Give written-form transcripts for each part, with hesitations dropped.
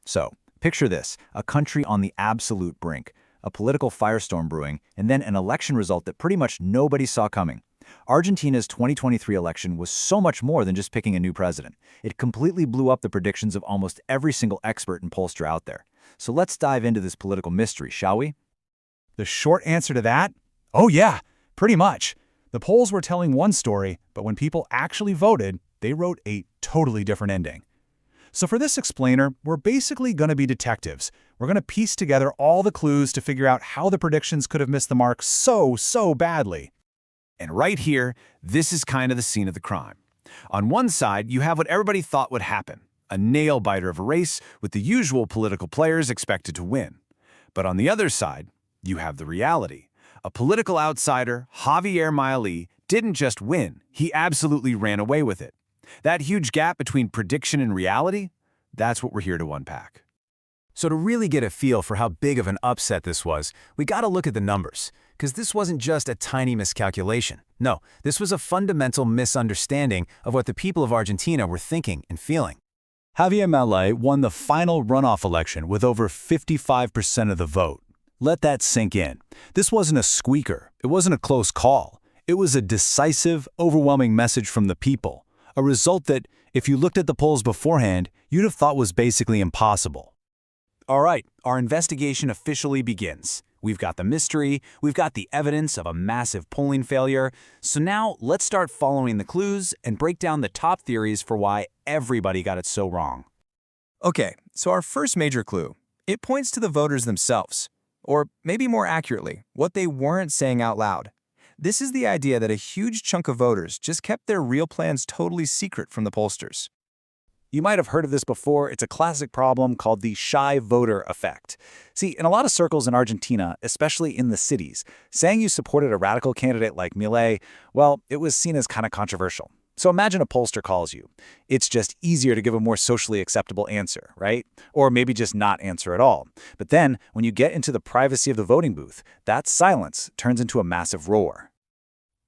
So, picture this, a country on the absolute brink, a political firestorm brewing, and then an election result that pretty much nobody saw coming. Argentina's 2023 election was so much more than just picking a new president. It completely blew up the predictions of almost every single expert and pollster out there. So let's dive into this political mystery, shall we? The short answer to that? Oh yeah, pretty much. The polls were telling one story, but when people actually voted, they wrote a totally different ending. So for this explainer, we're basically going to be detectives. We're going to piece together all the clues to figure out how the predictions could have missed the mark so badly. And right here, this is kind of the scene of the crime. On one side, you have what everybody thought would happen, a nail-biter of a race with the usual political players expected to win. But on the other side, you have the reality. A political outsider, Javier Milei, didn't just win, he absolutely ran away with it. That huge gap between prediction and reality, that's what we're here to unpack. So to really get a feel for how big of an upset this was, we got to look at the numbers, because this wasn't just a tiny miscalculation. No, this was a fundamental misunderstanding of what the people of Argentina were thinking and feeling. Javier Milei won the final runoff election with over 55% of the vote. Let that sink in. This wasn't a squeaker. It wasn't a close call. It was a decisive, overwhelming message from the people, a result that, if you looked at the polls beforehand, you'd have thought was basically impossible. All right, our investigation officially begins. We've got the mystery, we've got the evidence of a massive polling failure, so now let's start following the clues and break down the top theories for why everybody got it so wrong. Okay, so our first major clue, it points to the voters themselves, or maybe more accurately, what they weren't saying out loud. This is the idea that a huge chunk of voters just kept their real plans totally secret from the pollsters. You might have heard of this before. It's a classic problem called the shy voter effect. See, in a lot of circles in Argentina, especially in the cities, saying you supported a radical candidate like Milei, well, it was seen as kind of controversial. So imagine a pollster calls you. It's just easier to give a more socially acceptable answer, right? Or maybe just not answer at all. But then, when you get into the privacy of the voting booth, that silence turns into a massive roar.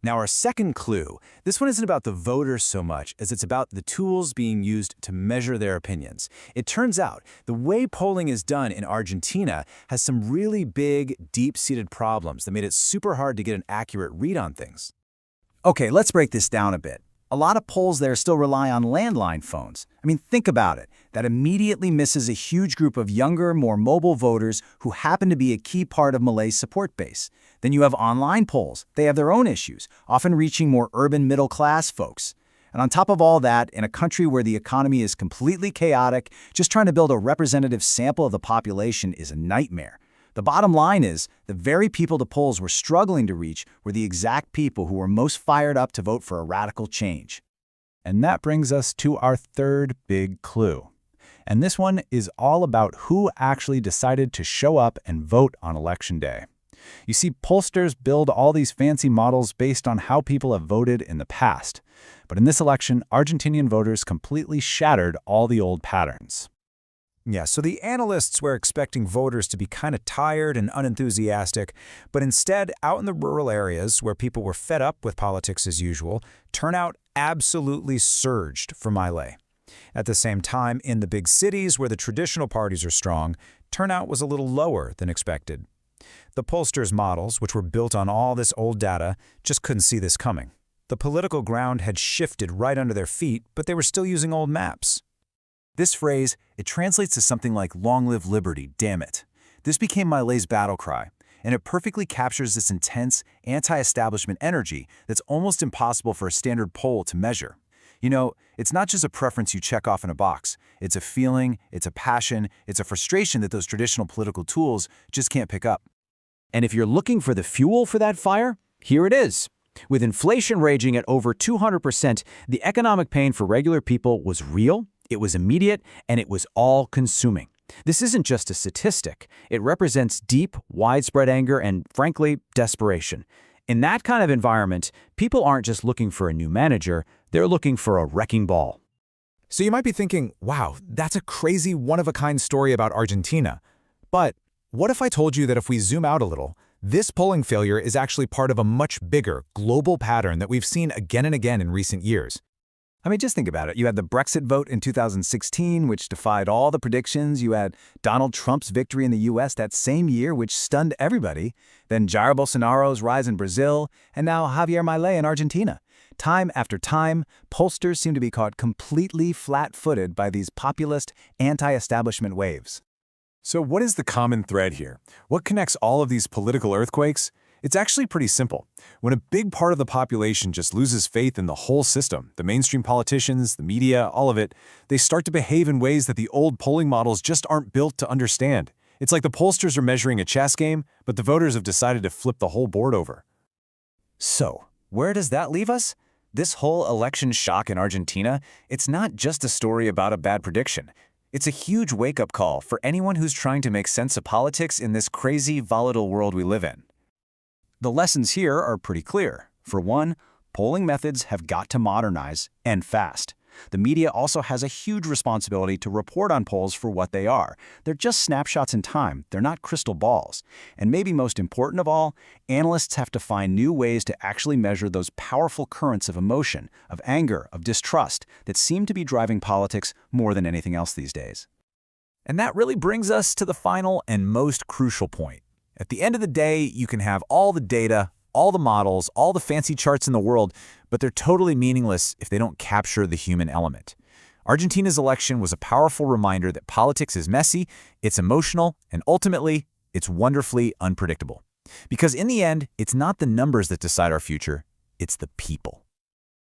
Now our second clue, this one isn't about the voters so much as it's about the tools being used to measure their opinions. It turns out the way polling is done in Argentina has some really big, deep-seated problems that made it super hard to get an accurate read on things. Okay, let's break this down a bit. A lot of polls there still rely on landline phones. I mean, think about it. That immediately misses a huge group of younger, more mobile voters who happen to be a key part of Milei's support base. Then you have online polls. They have their own issues, often reaching more urban middle-class folks. And on top of all that, in a country where the economy is completely chaotic, just trying to build a representative sample of the population is a nightmare. The bottom line is, the very people the polls were struggling to reach were the exact people who were most fired up to vote for a radical change. And that brings us to our third big clue. And this one is all about who actually decided to show up and vote on Election Day. You see, pollsters build all these fancy models based on how people have voted in the past. But in this election, Argentinian voters completely shattered all the old patterns. Yeah, so the analysts were expecting voters to be kind of tired and unenthusiastic, but instead, out in the rural areas where people were fed up with politics as usual, turnout absolutely surged for Milei. At the same time, in the big cities where the traditional parties are strong, turnout was a little lower than expected. The pollsters' models, which were built on all this old data, just couldn't see this coming. The political ground had shifted right under their feet, but they were still using old maps. This phrase, it translates to something like "long live liberty, damn it." This became Milei's battle cry, and it perfectly captures this intense, anti-establishment energy that's almost impossible for a standard poll to measure. You know, it's not just a preference you check off in a box. It's a feeling, it's a passion, it's a frustration that those traditional political tools just can't pick up. And if you're looking for the fuel for that fire, here it is. With inflation raging at over 200%, the economic pain for regular people was real, it was immediate, and it was all-consuming. This isn't just a statistic. It represents deep, widespread anger and, frankly, desperation. In that kind of environment, people aren't just looking for a new manager, they're looking for a wrecking ball. So you might be thinking, wow, that's a crazy one-of-a-kind story about Argentina. But what if I told you that if we zoom out a little, this polling failure is actually part of a much bigger, global pattern that we've seen again and again in recent years? I mean, just think about it. You had the Brexit vote in 2016, which defied all the predictions. You had Donald Trump's victory in the U.S. that same year, which stunned everybody. Then Jair Bolsonaro's rise in Brazil, and now Javier Milei in Argentina. Time after time, pollsters seem to be caught completely flat-footed by these populist, anti-establishment waves. So what is the common thread here? What connects all of these political earthquakes? It's actually pretty simple. When a big part of the population just loses faith in the whole system, the mainstream politicians, the media, all of it, they start to behave in ways that the old polling models just aren't built to understand. It's like the pollsters are measuring a chess game, but the voters have decided to flip the whole board over. So, where does that leave us? This whole election shock in Argentina, it's not just a story about a bad prediction. It's a huge wake-up call for anyone who's trying to make sense of politics in this crazy, volatile world we live in. The lessons here are pretty clear. For one, polling methods have got to modernize, and fast. The media also has a huge responsibility to report on polls for what they are. They're just snapshots in time. They're not crystal balls. And maybe most important of all, analysts have to find new ways to actually measure those powerful currents of emotion, of anger, of distrust that seem to be driving politics more than anything else these days. And that really brings us to the final and most crucial point. At the end of the day, you can have all the data, all the models, all the fancy charts in the world, but they're totally meaningless if they don't capture the human element. Argentina's election was a powerful reminder that politics is messy, it's emotional, and ultimately, it's wonderfully unpredictable. Because in the end, it's not the numbers that decide our future, it's the people.